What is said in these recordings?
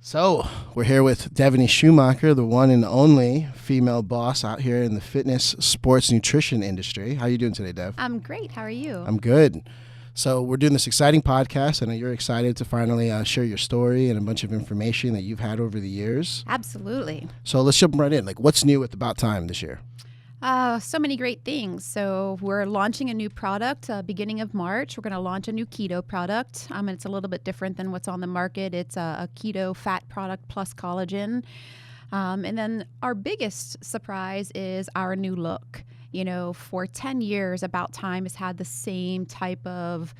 So we're here with Devenee Schumacher, the one and only female boss out here in the fitness, sports, nutrition industry. How are you doing today, Dev? I'm great. How are you? I'm good. So we're doing this exciting podcast. I know you're excited to finally share your story and a bunch of information that you've had over the years. Absolutely. So let's jump right in. Like, what's new with About Time this year? So many great things. So we're launching a new product beginning of March. We're going to launch a new keto product. And it's a little bit different than what's on the market. It's a keto fat product plus collagen. And then our biggest surprise is our new look. You know, for 10 years, About Time has had the same type of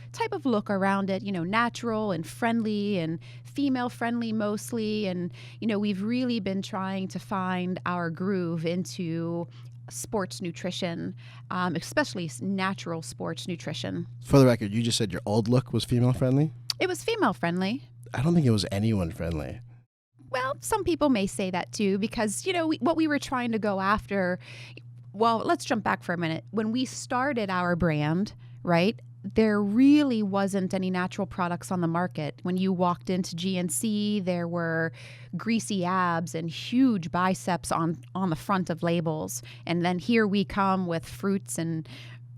look around it, you know, natural and friendly and female friendly mostly. And, you know, we've really been trying to find our groove into sports nutrition, especially natural sports nutrition. For the record, you just said your old look was female friendly? It was female friendly. I don't think it was anyone friendly. Well, some people may say that too, because, you know, what we were trying to go after, well, let's jump back for a minute. When we started our brand, right, there really wasn't any natural products on the market. When you walked into GNC, there were greasy abs and huge biceps on the front of labels. And then here we come with fruits and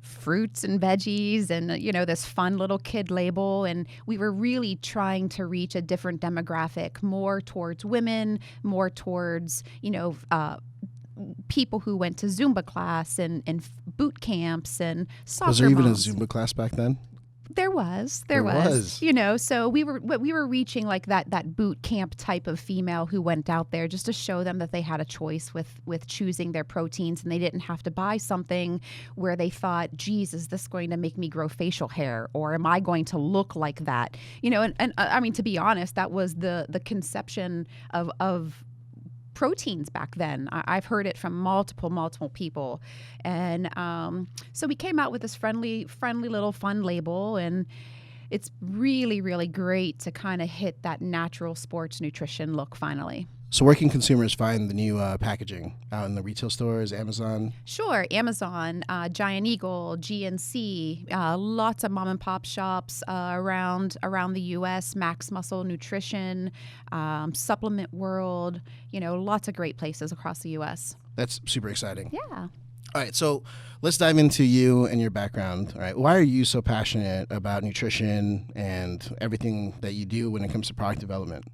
veggies and, you know, this fun little kid label. And we were really trying to reach a different demographic, more towards women, more towards, you know, people who went to Zumba class and boot camps and soccer Was there even moms. a Zumba class back then? There was, you know, so we were reaching like that boot camp type of female who went out there just to show them that they had a choice with choosing their proteins, and they didn't have to buy something where they thought, geez, is this going to make me grow facial hair, or am I going to look like that? You know, and I mean, to be honest, that was the conception of proteins back then. I've heard it from multiple people. And so we came out with this friendly little fun label, and it's really, really great to kind of hit that natural sports nutrition look finally. So where can consumers find the new packaging? Out in the retail stores, Amazon? Sure. Amazon, Giant Eagle, GNC, lots of mom and pop shops around the U.S., Max Muscle Nutrition, Supplement World, you know, lots of great places across the U.S. That's super exciting. Yeah. All right, so let's dive into you and your background. All right, why are you so passionate about nutrition and everything that you do when it comes to product development?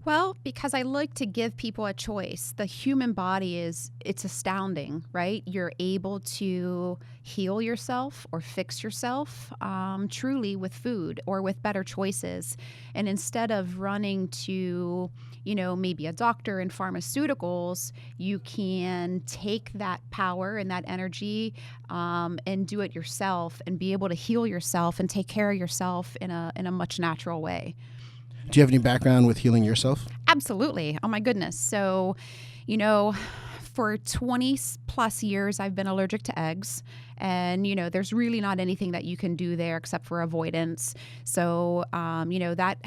Well, because I like to give people a choice. The human body it's astounding, right? You're able to heal yourself or fix yourself truly with food or with better choices. And instead of running to, you know, maybe a doctor and pharmaceuticals, you can take that power and that energy and do it yourself and be able to heal yourself and take care of yourself in a much natural way. Do you have any background with healing yourself? Absolutely. Oh my goodness. So, you know, for 20 plus years, I've been allergic to eggs, and, you know, there's really not anything that you can do there except for avoidance. So, you know, that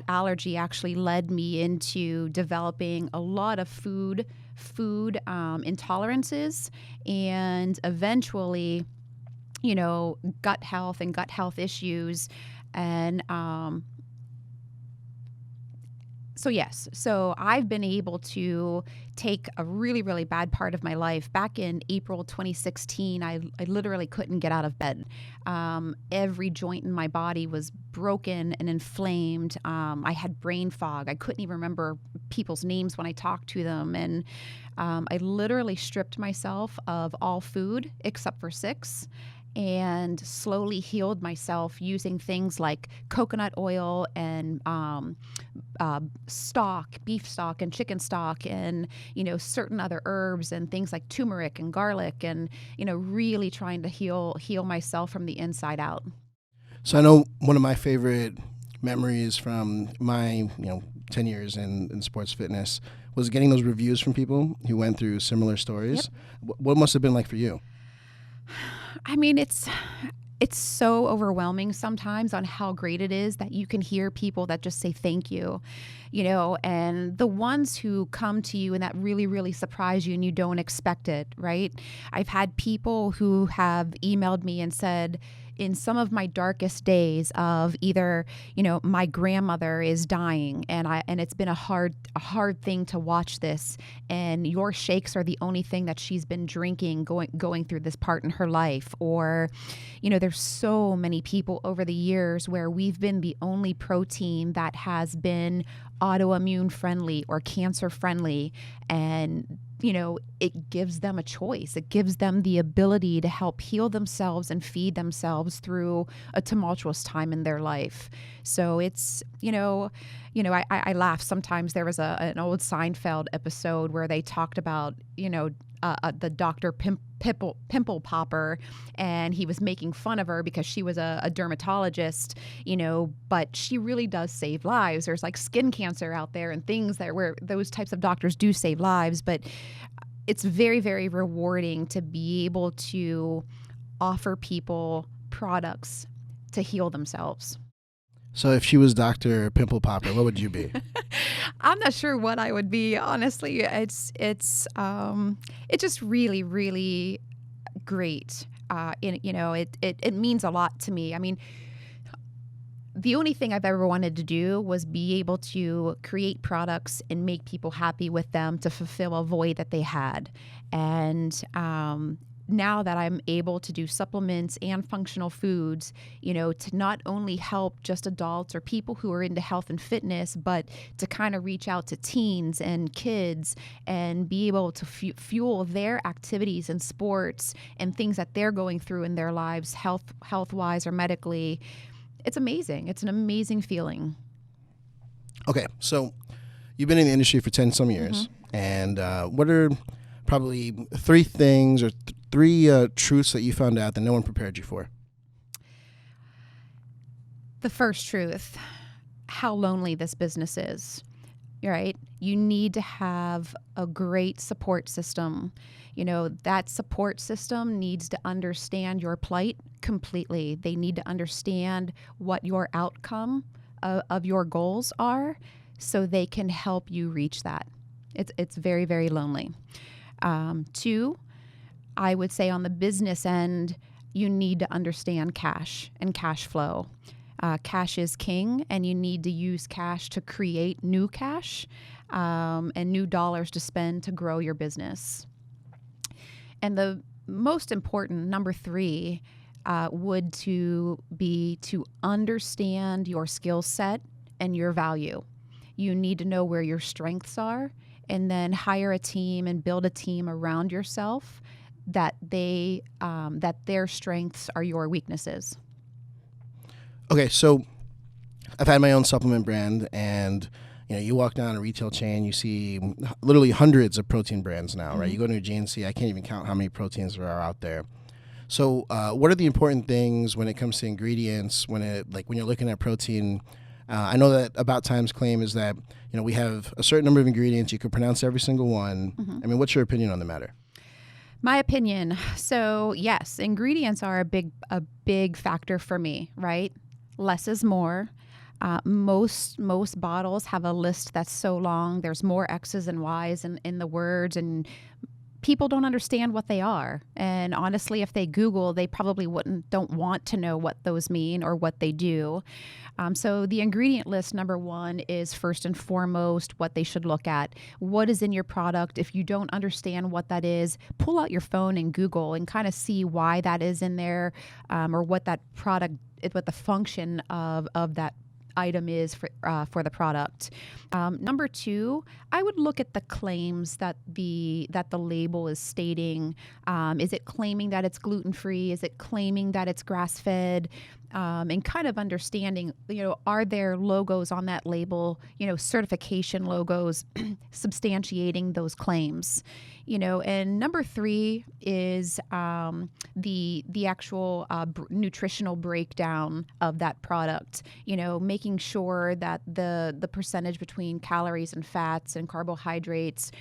allergy actually led me into developing a lot of food intolerances, and eventually, you know, gut health issues. And, so I've been able to take a really, really bad part of my life. Back in April 2016, I literally couldn't get out of bed. Every joint in my body was broken and inflamed. I had brain fog. I couldn't even remember people's names when I talked to them. And I literally stripped myself of all food except for 6. And slowly healed myself using things like coconut oil and beef stock and chicken stock, and, you know, certain other herbs and things like turmeric and garlic, and, you know, really trying to heal myself from the inside out. So I know one of my favorite memories from my 10 years in sports fitness was getting those reviews from people who went through similar stories. Yep. What must have been like for you? I mean, it's so overwhelming sometimes on how great it is that you can hear people that just say thank you, you know, and the ones who come to you and that really, really surprise you and you don't expect it, right? I've had people who have emailed me and said, in some of my darkest days of either, my grandmother is dying and it's been a hard thing to watch this, and your shakes are the only thing that she's been drinking going through this part in her life. Or, there's so many people over the years where we've been the only protein that has been autoimmune friendly or cancer friendly, and it gives them a choice. It gives them the ability to help heal themselves and feed themselves through a tumultuous time in their life. So it's, I laugh sometimes. There was an old Seinfeld episode where they talked about, the Dr. Pimple Popper, and he was making fun of her because she was a dermatologist, but she really does save lives. There's like skin cancer out there and things that where those types of doctors do save lives, but it's very, very rewarding to be able to offer people products to heal themselves. So if she was Dr. Pimple Popper, what would you be? I'm not sure what I would be, honestly. It's just really, really great. It means a lot to me. I mean, the only thing I've ever wanted to do was be able to create products and make people happy with them to fulfill a void that they had. And now that I'm able to do supplements and functional foods, to not only help just adults or people who are into health and fitness, but to kind of reach out to teens and kids and be able to fuel their activities and sports and things that they're going through in their lives, health-wise or medically. It's amazing. It's an amazing feeling. Okay, so you've been in the industry for 10 some years, and what are probably three things or three truths that you found out that no one prepared you for? The first truth, how lonely this business is, right? You need to have a great support system. That support system needs to understand your plight completely. They need to understand what your outcome of your goals are so they can help you reach that. It's very, very lonely. Two, I would say on the business end, you need to understand cash and cash flow. Cash is king, and you need to use cash to create new cash and new dollars to spend to grow your business. And the most important, number three, would to be to understand your skill set and your value. You need to know where your strengths are, and then hire a team and build a team around yourself that their strengths are your weaknesses. Okay, so I've had my own supplement brand, and you walk down a retail chain, you see literally hundreds of protein brands now, right? You go to a GNC, I can't even count how many proteins there are out there. So what are the important things when it comes to ingredients, when you're looking at protein? I know that About Time's claim is that we have a certain number of ingredients, you could pronounce every single one. I mean, what's your opinion on the matter? My opinion. So yes, ingredients are a big factor for me, right? Less is more. Most bottles have a list that's so long. There's more X's and Y's in the words, and people don't understand what they are. And honestly, if they Google, they probably don't want to know what those mean or what they do. So the ingredient list, number one, is first and foremost what they should look at. What is in your product? If you don't understand what that is, pull out your phone and Google and kind of see why that is in there, or what that product, what the function of that item is for the product. Number two, I would look at the claims that the label is stating. Is it claiming that it's gluten-free? Is it claiming that it's grass-fed? And kind of understanding, are there logos on that label, certification logos substantiating those claims? And number three is the actual nutritional breakdown of that product. Making sure that the percentage between calories and fats and carbohydrates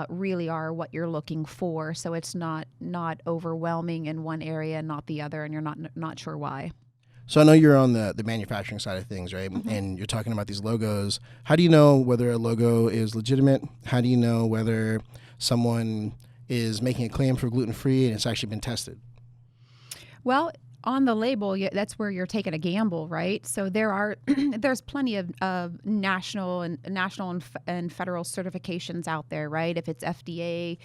really are what you're looking for, so it's not overwhelming in one area and not the other, and you're not sure why. So I know you're on the manufacturing side of things, right? And you're talking about these logos. How do you know whether a logo is legitimate? How do you know whether someone is making a claim for gluten-free and it's actually been tested? Well, on the label, that's where you're taking a gamble, right? So there's plenty of national and federal certifications out there, right? If it's FDA,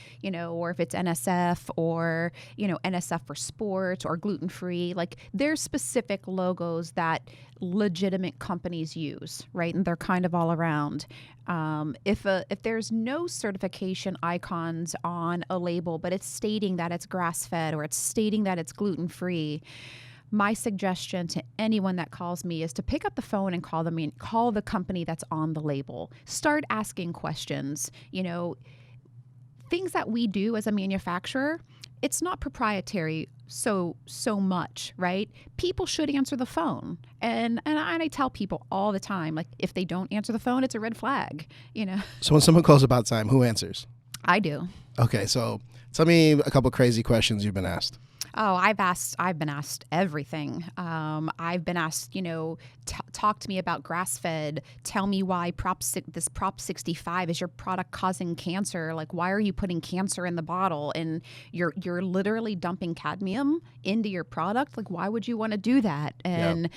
or if it's NSF or, NSF for sports or gluten free, like there's specific logos that legitimate companies use, right? And they're kind of all around. If there's no certification icons on a label, but it's stating that it's grass-fed or it's stating that it's gluten-free, my suggestion to anyone that calls me is to pick up the phone and call the company that's on the label. Start asking questions. Things that we do as a manufacturer, it's not proprietary so much, right? People should answer the phone. And I tell people all the time, like, if they don't answer the phone, it's a red flag, So when someone calls About Time, who answers? I do. Okay, so tell me a couple crazy questions you've been asked. Oh, I've been asked everything. I've been asked, talk to me about grass-fed. Tell me why this Prop 65 is your product causing cancer. Like, why are you putting cancer in the bottle? And you're literally dumping cadmium into your product. Like, why would you want to do that? And,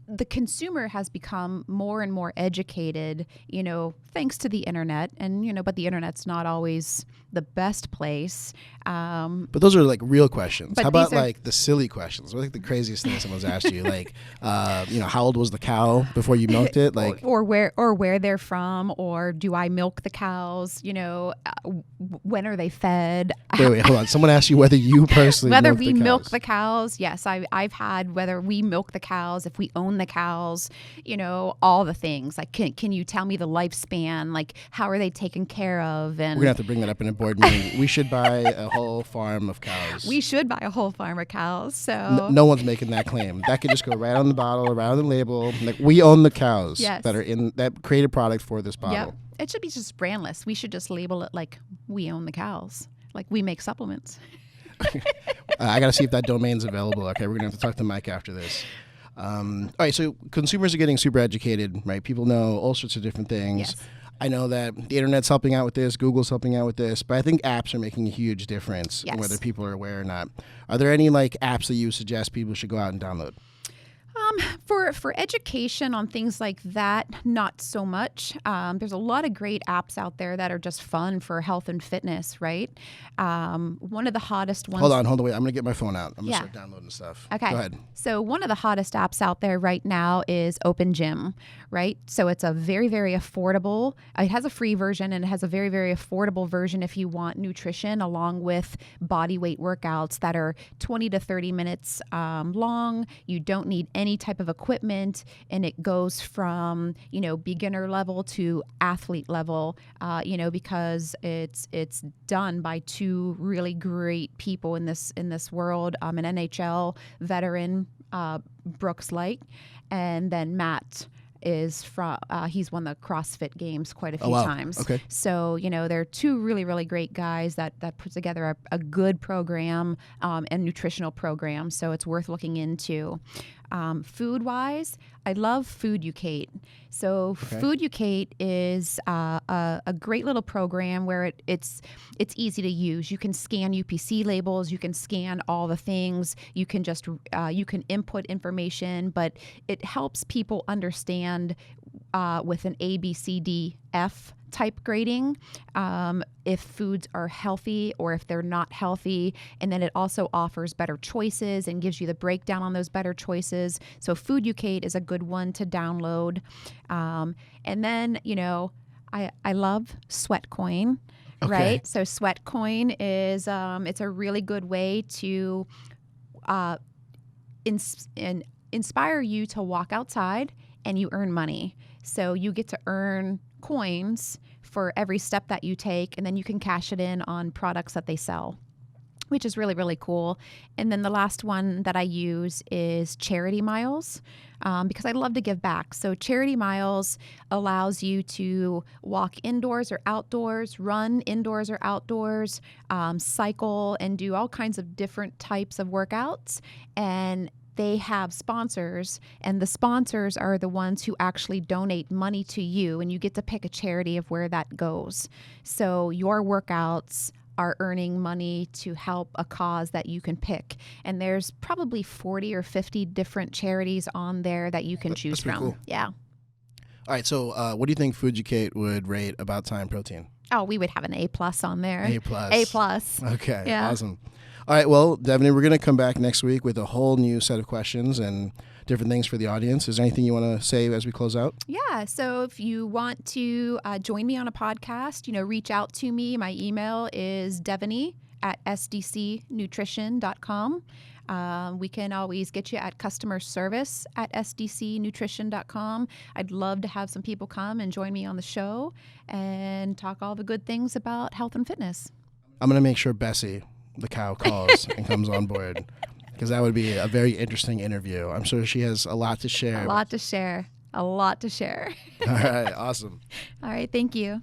the consumer has become more and more educated, thanks to the internet. And, but the internet's not always the best place. But those are like real questions. How about like the silly questions? What are like the craziest thing someone's asked you? Like, how old was the cow before you milked it? Like, or where they're from, or do I milk the cows? When are they fed? Wait, hold on. Someone asked you whether you personally milk the cows. Yes, I've had whether we milk the cows, if we own the cows, all the things. Like, can you tell me the lifespan? Like, how are they taken care of? And we're gonna have to bring that up in a board meeting. We should buy a whole farm of cows. We should buy a whole farm of cows. So no one's making that claim. That could just go right on the bottle, right on the label. Like, we own the cows that created product for this bottle. Yep. It should be just brandless. We should just label it like we own the cows. Like, we make supplements. I got to see if that domain's available. Okay, we're going to have to talk to Mike after this. All right, so consumers are getting super educated, right? People know all sorts of different things. Yes. I know that the internet's helping out with this, Google's helping out with this, but I think apps are making a huge difference in whether people are aware or not. Are there any like apps that you suggest people should go out and download? For education on things like that, not so much. There's a lot of great apps out there that are just fun for health and fitness, right? One of the hottest ones. Hold on, wait. I'm going to get my phone out. I'm going to start downloading stuff. Okay. Go ahead. So one of the hottest apps out there right now is Open Gym, right? So it's a very, very affordable. It has a free version and it has a very, very affordable version if you want nutrition along with body weight workouts that are 20 to 30 minutes long. You don't need any type of equipment, and it goes from beginner level to athlete level, because it's done by two really great people in this world, an NHL veteran, Brooks Light, and then Matt is from he's won the CrossFit Games quite a few times. Okay. So they're two really, really great guys that put together a good program and nutritional program. So it's worth looking into. Food wise, I love Food Ucate. So Food Ucate is a great little program where it's easy to use. You can scan UPC labels, you can scan all the things, you can just you can input information, but it helps people understand with an A, B, C, D, F type grading, if foods are healthy or if they're not healthy. And then it also offers better choices and gives you the breakdown on those better choices. So Food Ucate is a good one to download. And then, I love Sweatcoin, right? So Sweatcoin is, it's a really good way to inspire you to walk outside and you earn money. So you get to earn coins for every step that you take, and then you can cash it in on products that they sell, which is really, really cool. And then the last one that I use is Charity Miles, because I love to give back. So Charity Miles allows you to walk indoors or outdoors, run indoors or outdoors, cycle, and do all kinds of different types of workouts. And they have sponsors, and the sponsors are the ones who actually donate money to you, and you get to pick a charity of where that goes. So your workouts are earning money to help a cause that you can pick. And there's probably 40 or 50 different charities on there that you can choose from. Cool. Yeah. All right. So what do you think Fujikate would rate About Time protein? Oh, we would have an A+ on there. A+. A+. Okay. Yeah. Awesome. All right. Well, Devenee, we're going to come back next week with a whole new set of questions and different things for the audience. Is there anything you want to say as we close out? Yeah. So if you want to join me on a podcast, reach out to me. My email is devenee@sdcnutrition.com. We can always get you at customer service at sdcnutrition.com. I'd love to have some people come and join me on the show and talk all the good things about health and fitness. I'm going to make sure Bessie, the cow, calls and comes on board, because that would be a very interesting interview. I'm sure she has a lot to share. A lot to share. All right. Awesome. All right. Thank you.